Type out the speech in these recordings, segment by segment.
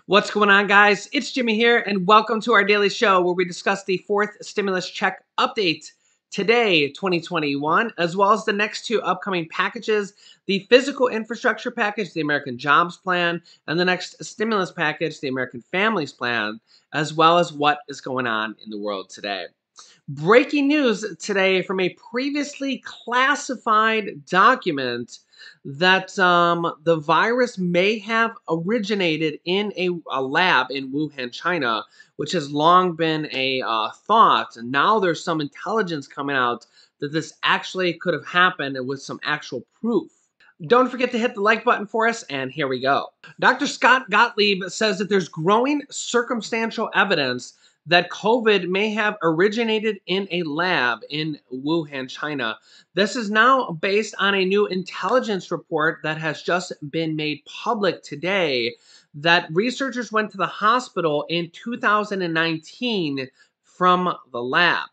What's going on, guys? It's Jimmy here, and welcome to our daily show where we discuss the fourth stimulus check update today, 2021, as well as the next two upcoming packages, the physical infrastructure package, the American Jobs Plan, and the next stimulus package, the American Families Plan, as well as what is going on in the world today. Breaking news today from a previously classified document that the virus may have originated in a lab in Wuhan, China, which has long been a thought. And now there's some intelligence coming out that this actually could have happened with some actual proof. Don't forget to hit the like button for us, and here we go. Dr. Scott Gottlieb says that there's growing circumstantial evidence that COVID may have originated in a lab in Wuhan, China. This is now based on a new intelligence report that has just been made public today that researchers went to the hospital in 2019 from the lab.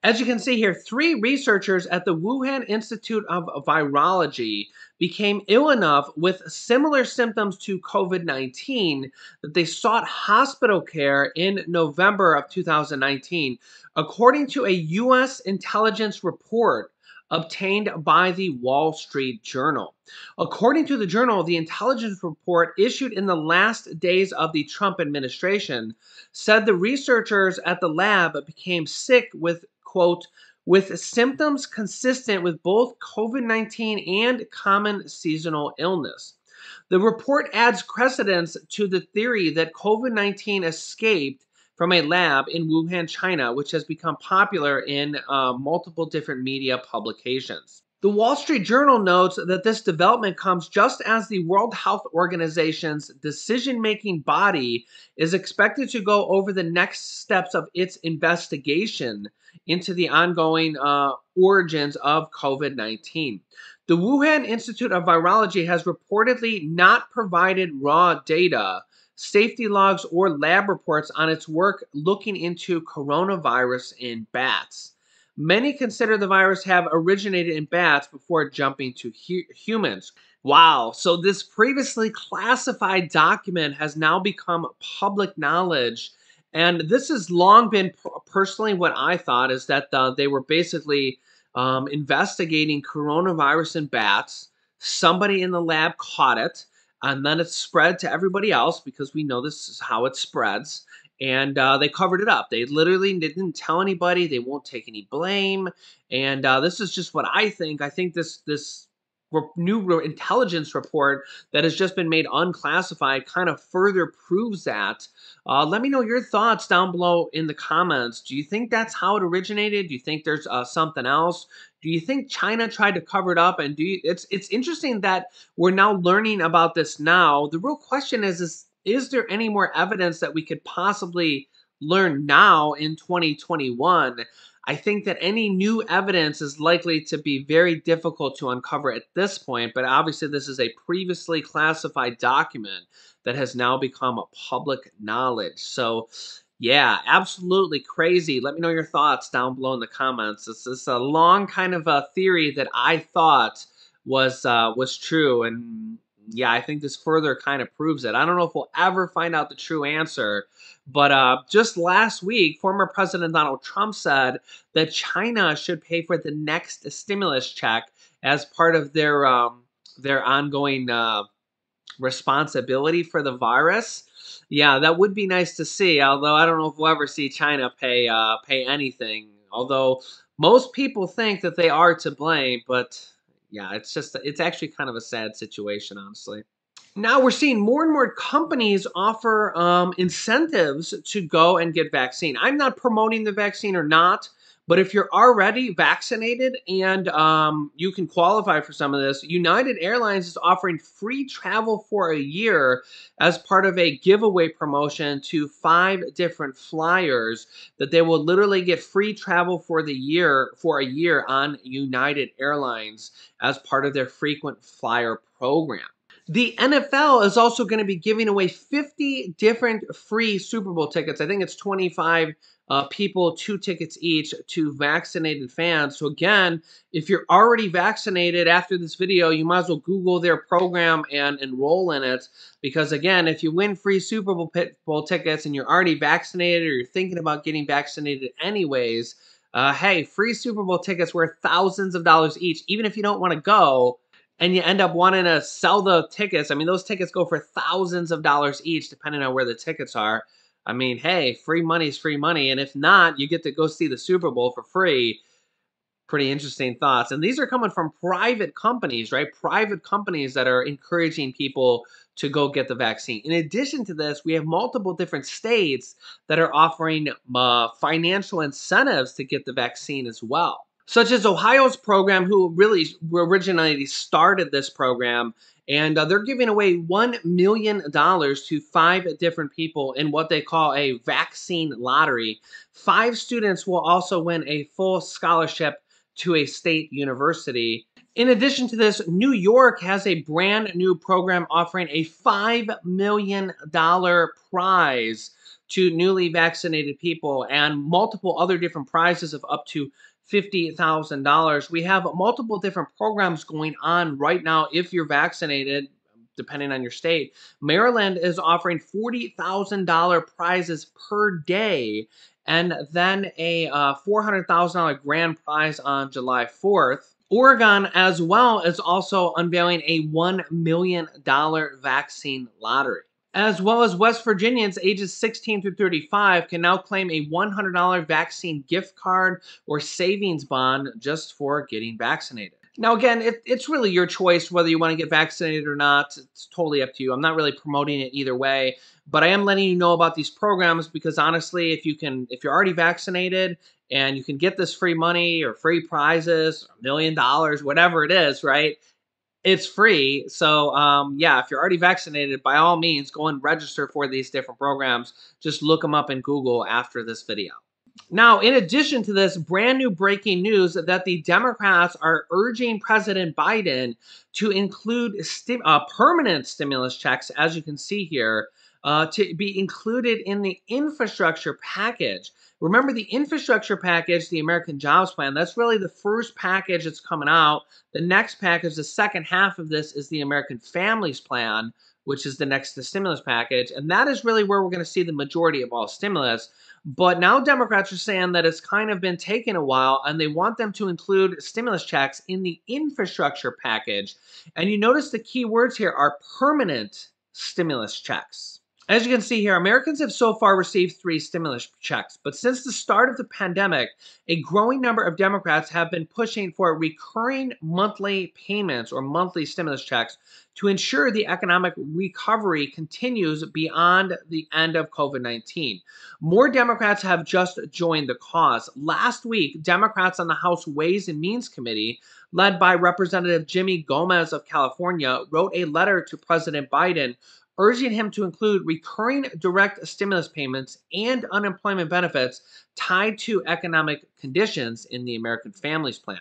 As you can see here, 3 researchers at the Wuhan Institute of Virology became ill enough with similar symptoms to COVID-19 that they sought hospital care in November of 2019, according to a U.S. intelligence report obtained by the Wall Street Journal. According to the journal, the intelligence report issued in the last days of the Trump administration said the researchers at the lab became sick with, quote, with symptoms consistent with both COVID-19 and common seasonal illness. The report adds credence to the theory that COVID-19 escaped from a lab in Wuhan, China, which has become popular in multiple different media publications. The Wall Street Journal notes that this development comes just as the World Health Organization's decision-making body is expected to go over the next steps of its investigation into the ongoing origins of COVID-19. The Wuhan Institute of Virology has reportedly not provided raw data, safety logs, or lab reports on its work looking into coronavirus in bats. Many consider the virus have originated in bats before jumping to humans. Wow, so this previously classified document has now become public knowledge. And this has long been personally what I thought is that they were basically investigating coronavirus in bats. Somebody in the lab caught it, and then it spread to everybody else because we know this is how it spreads. And they covered it up. They literally didn't tell anybody. They won't take any blame. And this is just what I think. I think this new intelligence report that has just been made unclassified kind of further proves that. Let me know your thoughts down below in the comments. Do you think that's how it originated? Do you think there's something else? Do you think China tried to cover it up? And it's interesting that we're now learning about this now. The real question is there any more evidence that we could possibly learn now in 2021? I think that any new evidence is likely to be very difficult to uncover at this point, but obviously this is a previously classified document that has now become a public knowledge. So yeah, absolutely crazy. Let me know your thoughts down below in the comments. This is a long kind of a theory that I thought was true, and yeah, I think this further kind of proves it. I don't know if we'll ever find out the true answer, but just last week, former President Donald Trump said that China should pay for the next stimulus check as part of their ongoing responsibility for the virus. Yeah, that would be nice to see. Although I don't know if we'll ever see China pay anything. Although most people think that they are to blame, but yeah, it's actually kind of a sad situation, honestly. Now we're seeing more and more companies offer incentives to go and get vaccine. I'm not promoting the vaccine or not, but if you're already vaccinated and you can qualify for some of this, United Airlines is offering free travel for a year as part of a giveaway promotion to 5 different flyers that they will literally get free travel for a year on United Airlines as part of their frequent flyer program. The NFL is also going to be giving away 50 different free Super Bowl tickets. I think it's 25 people, 2 tickets each to vaccinated fans. So again, if you're already vaccinated after this video, you might as well Google their program and enroll in it. Because again, if you win free Super Bowl tickets and you're already vaccinated or you're thinking about getting vaccinated anyways, hey, free Super Bowl tickets worth thousands of dollars each, even if you don't want to go and you end up wanting to sell the tickets. I mean, those tickets go for thousands of dollars each, depending on where the tickets are. I mean, hey, free money is free money. And if not, you get to go see the Super Bowl for free. Pretty interesting thoughts. And these are coming from private companies, right? Private companies that are encouraging people to go get the vaccine. In addition to this, we have multiple different states that are offering financial incentives to get the vaccine as well, such as Ohio's program, who really originally started this program, and they're giving away $1 million to 5 different people in what they call a vaccine lottery. 5 students will also win a full scholarship to a state university. In addition to this, New York has a brand new program offering a $5 million prize to newly vaccinated people and multiple other different prizes of up to $50,000. We have multiple different programs going on right now if you're vaccinated, depending on your state. Maryland is offering $40,000 prizes per day, and then a $400,000 grand prize on July 4th. Oregon, as well, is also unveiling a $1 million vaccine lottery. As well as West Virginians ages 16 through 35 can now claim a $100 vaccine gift card or savings bond just for getting vaccinated. Now, again, it's really your choice whether you want to get vaccinated or not. It's totally up to you. I'm not really promoting it either way, but I am letting you know about these programs because honestly, if you're already vaccinated and you can get this free money or free prizes, $1 million, whatever it is, right? It's free. So, yeah, if you're already vaccinated, by all means, go and register for these different programs. Just look them up in Google after this video. Now, in addition to this, brand new breaking news that the Democrats are urging President Biden to include permanent stimulus checks, as you can see here, to be included in the infrastructure package. Remember, the infrastructure package, the American Jobs Plan, that's really the first package that's coming out. The next package, the second half of this, is the American Families Plan, which is the next stimulus package. And that is really where we're going to see the majority of all stimulus. But now Democrats are saying that it's kind of been taking a while and they want them to include stimulus checks in the infrastructure package. And you notice the key words here are permanent stimulus checks. As you can see here, Americans have so far received 3 stimulus checks, but since the start of the pandemic, a growing number of Democrats have been pushing for recurring monthly payments or monthly stimulus checks to ensure the economic recovery continues beyond the end of COVID-19. More Democrats have just joined the cause. Last week, Democrats on the House Ways and Means Committee, led by Representative Jimmy Gomez of California, wrote a letter to President Biden urging him to include recurring direct stimulus payments and unemployment benefits tied to economic conditions in the American Families Plan.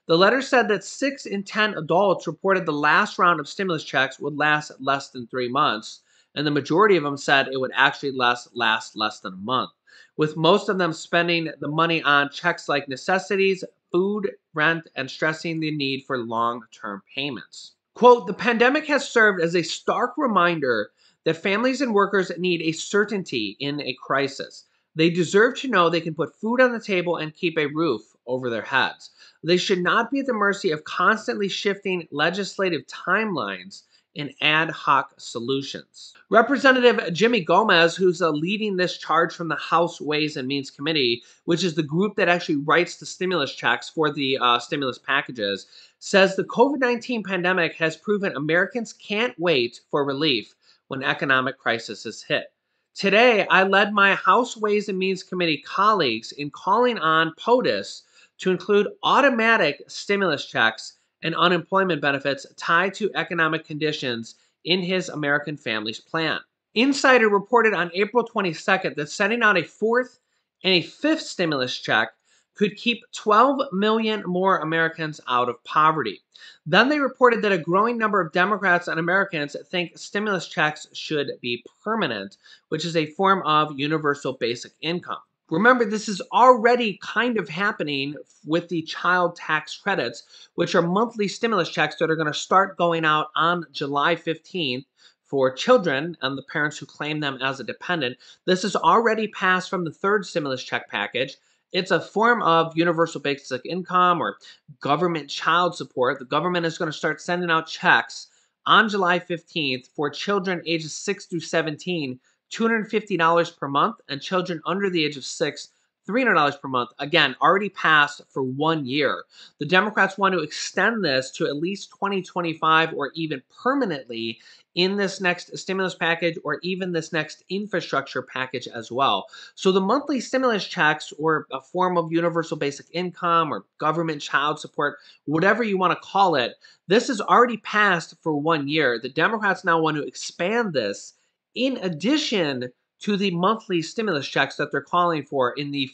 The letter said that 6 in 10 adults reported the last round of stimulus checks would last less than 3 months, and the majority of them said it would actually last less than a month, with most of them spending the money on checks like necessities, food, rent, and stressing the need for long-term payments. Quote, the pandemic has served as a stark reminder that families and workers need a certainty in a crisis. They deserve to know they can put food on the table and keep a roof over their heads. They should not be at the mercy of constantly shifting legislative timelines and ad hoc solutions. Representative Jimmy Gomez, who's leading this charge from the House Ways and Means Committee, which is the group that actually writes the stimulus checks for the stimulus packages, says the COVID-19 pandemic has proven Americans can't wait for relief when economic crisis is hit. Today, I led my House Ways and Means Committee colleagues in calling on POTUS to include automatic stimulus checks and unemployment benefits tied to economic conditions in his American Families Plan. Insider reported on April 22nd that sending out a 4th and a 5th stimulus check could keep 12 million more Americans out of poverty. Then they reported that a growing number of Democrats and Americans think stimulus checks should be permanent, which is a form of universal basic income. Remember, this is already kind of happening with the child tax credits, which are monthly stimulus checks that are going to start going out on July 15th for children and the parents who claim them as a dependent. This is already passed from the third stimulus check package. It's a form of universal basic income or government child support. The government is going to start sending out checks on July 15th for children ages 6 through 17, $250 per month, and children under the age of 6, $300 per month. Again, already passed for 1 year. The Democrats want to extend this to at least 2025 or even permanently in this next stimulus package or even this next infrastructure package as well. So the monthly stimulus checks, or a form of universal basic income or government child support, whatever you want to call it, this is already passed for 1 year. The Democrats now want to expand this in addition to the monthly stimulus checks that they're calling for in the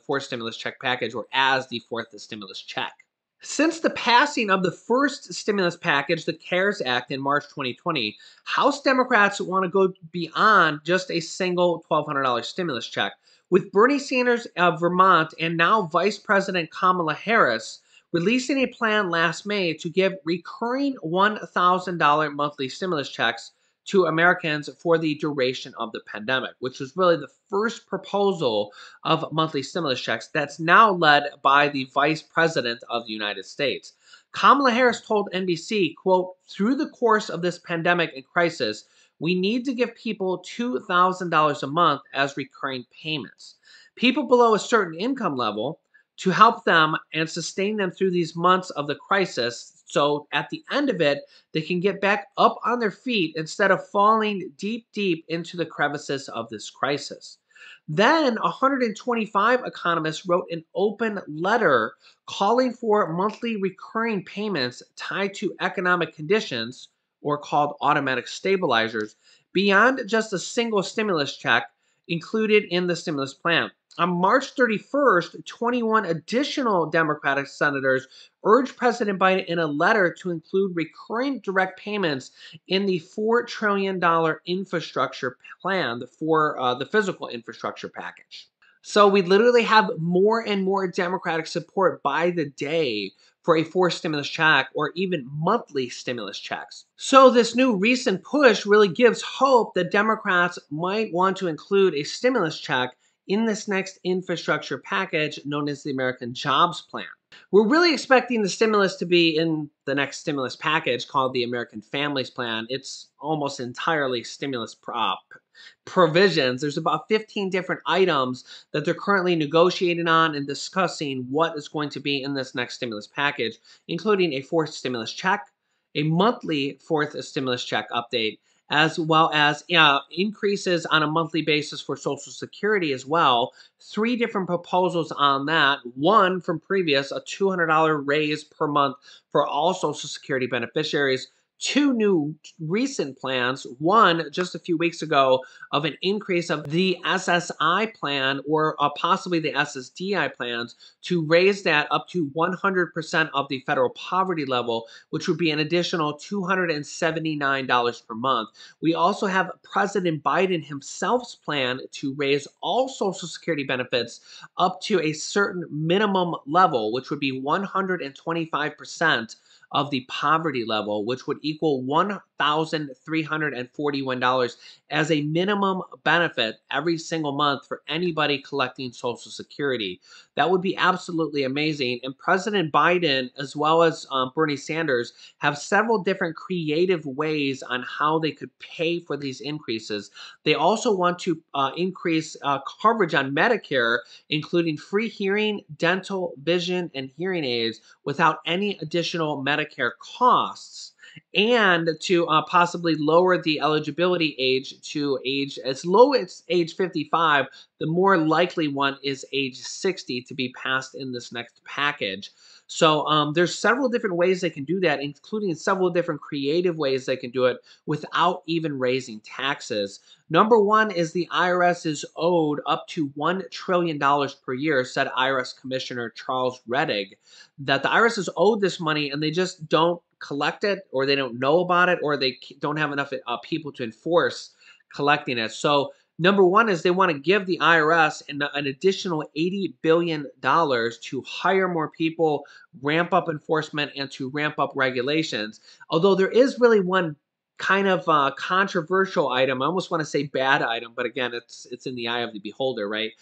fourth stimulus check package, or as the fourth stimulus check. Since the passing of the first stimulus package, the CARES Act, in March 2020, House Democrats want to go beyond just a single $1,200 stimulus check. With Bernie Sanders of Vermont and now Vice President Kamala Harris releasing a plan last May to give recurring $1,000 monthly stimulus checks to Americans for the duration of the pandemic, which was really the first proposal of monthly stimulus checks that's now led by the Vice President of the United States. Kamala Harris told NBC, quote, "Through the course of this pandemic and crisis, we need to give people $2,000 a month as recurring payments. People below a certain income level, to help them and sustain them through these months of the crisis, so at the end of it, they can get back up on their feet instead of falling deep, deep into the crevices of this crisis." Then 125 economists wrote an open letter calling for monthly recurring payments tied to economic conditions, or called automatic stabilizers, beyond just a single stimulus check included in the stimulus plan. On March 31st, 21 additional Democratic senators urged President Biden in a letter to include recurring direct payments in the $4 trillion infrastructure plan, the physical infrastructure package. So we literally have more and more Democratic support by the day for a fourth stimulus check or even monthly stimulus checks. So this new recent push really gives hope that Democrats might want to include a stimulus check in this next infrastructure package known as the American Jobs Plan. We're really expecting the stimulus to be in the next stimulus package called the American Families Plan. It's almost entirely stimulus provisions. There's about 15 different items that they're currently negotiating on and discussing what is going to be in this next stimulus package, including a fourth stimulus check, a monthly fourth stimulus check update, as well as increases on a monthly basis for Social Security as well. 3 different proposals on that. One from previous, a $200 raise per month for all Social Security beneficiaries. 2 new recent plans, one just a few weeks ago of an increase of the SSI plan or possibly the SSDI plans to raise that up to 100% of the federal poverty level, which would be an additional $279 per month. We also have President Biden himself's plan to raise all Social Security benefits up to a certain minimum level, which would be 125% of the poverty level, which would equal $1,341 as a minimum benefit every single month for anybody collecting Social Security. That would be absolutely amazing. And President Biden, as well as Bernie Sanders, have several different creative ways on how they could pay for these increases. They also want to increase coverage on Medicare, including free hearing, dental, vision, and hearing aids without any additional Medicare costs, and to possibly lower the eligibility age to age as low as age 55. The more likely one is age 60 to be passed in this next package. So there's several different ways they can do that, including several different creative ways they can do it without even raising taxes. Number one is the IRS is owed up to $1 trillion per year, said IRS Commissioner Charles Rettig, that the IRS is owed this money and they just don't collect it, or they don't know about it, or they don't have enough people to enforce collecting it. So number one is they want to give the IRS an additional $80 billion to hire more people, ramp up enforcement, and to ramp up regulations. Although there is really one kind of controversial item, I almost want to say bad item, but again, it's in the eye of the beholder, right?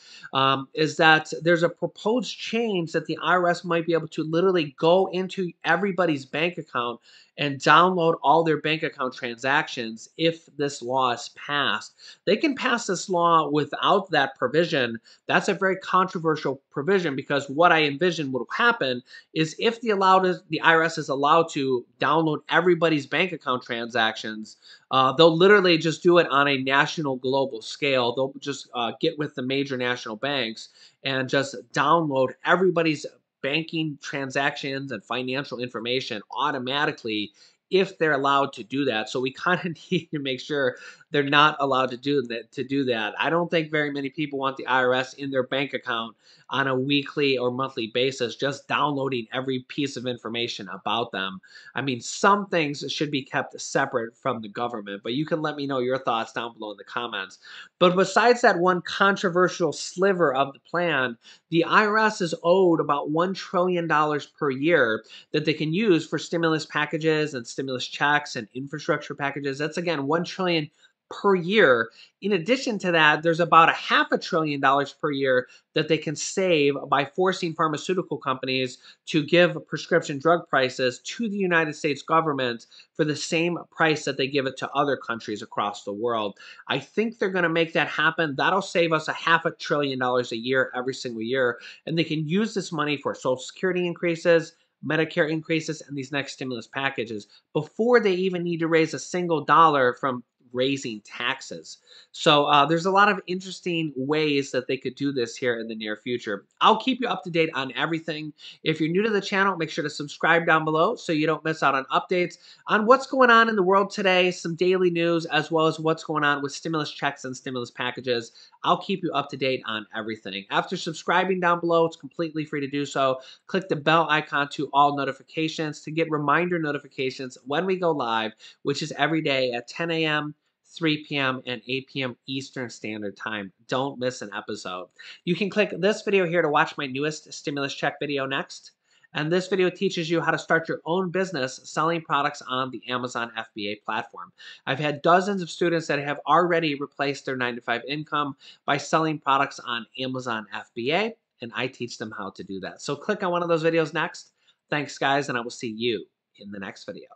Is that there's a proposed change that the IRS might be able to literally go into everybody's bank account and download all their bank account transactions if this law is passed. They can pass this law without that provision. That's a very controversial provision, because what I envision will happen is if the IRS is allowed to download everybody's bank account transactions, they'll literally just do it on a national global scale. They'll just get with the major national banks and just download everybody's banking transactions and financial information automatically if they're allowed to do that. So we kind of need to make sure they're not allowed to do that. I don't think very many people want the IRS in their bank account on a weekly or monthly basis, just downloading every piece of information about them. I mean, some things should be kept separate from the government, but you can let me know your thoughts down below in the comments. But besides that one controversial sliver of the plan, the IRS is owed about $1 trillion per year that they can use for stimulus packages and stimulus checks and infrastructure packages. That's again $1 trillion per year. In addition to that, there's about $500 billion per year that they can save by forcing pharmaceutical companies to give prescription drug prices to the United States government for the same price that they give it to other countries across the world. I think they're going to make that happen. That'll save us $500 billion a year every single year, and they can use this money for Social Security increases, Medicare increases, and these next stimulus packages before they even need to raise a single dollar from raising taxes. So there's a lot of interesting ways that they could do this here in the near future. I'll keep you up to date on everything. If you're new to the channel, make sure to subscribe down below so you don't miss out on updates on what's going on in the world today, some daily news, as well as what's going on with stimulus checks and stimulus packages. I'll keep you up to date on everything. After subscribing down below, it's completely free to do so. Click the bell icon to all notifications to get reminder notifications when we go live, which is every day at 10 a.m., 3 p.m., and 8 p.m. Eastern Standard Time. Don't miss an episode. You can click this video here to watch my newest stimulus check video next. And this video teaches you how to start your own business selling products on the Amazon FBA platform. I've had dozens of students that have already replaced their 9-to-5 income by selling products on Amazon FBA, and I teach them how to do that. So click on one of those videos next. Thanks, guys, and I will see you in the next video.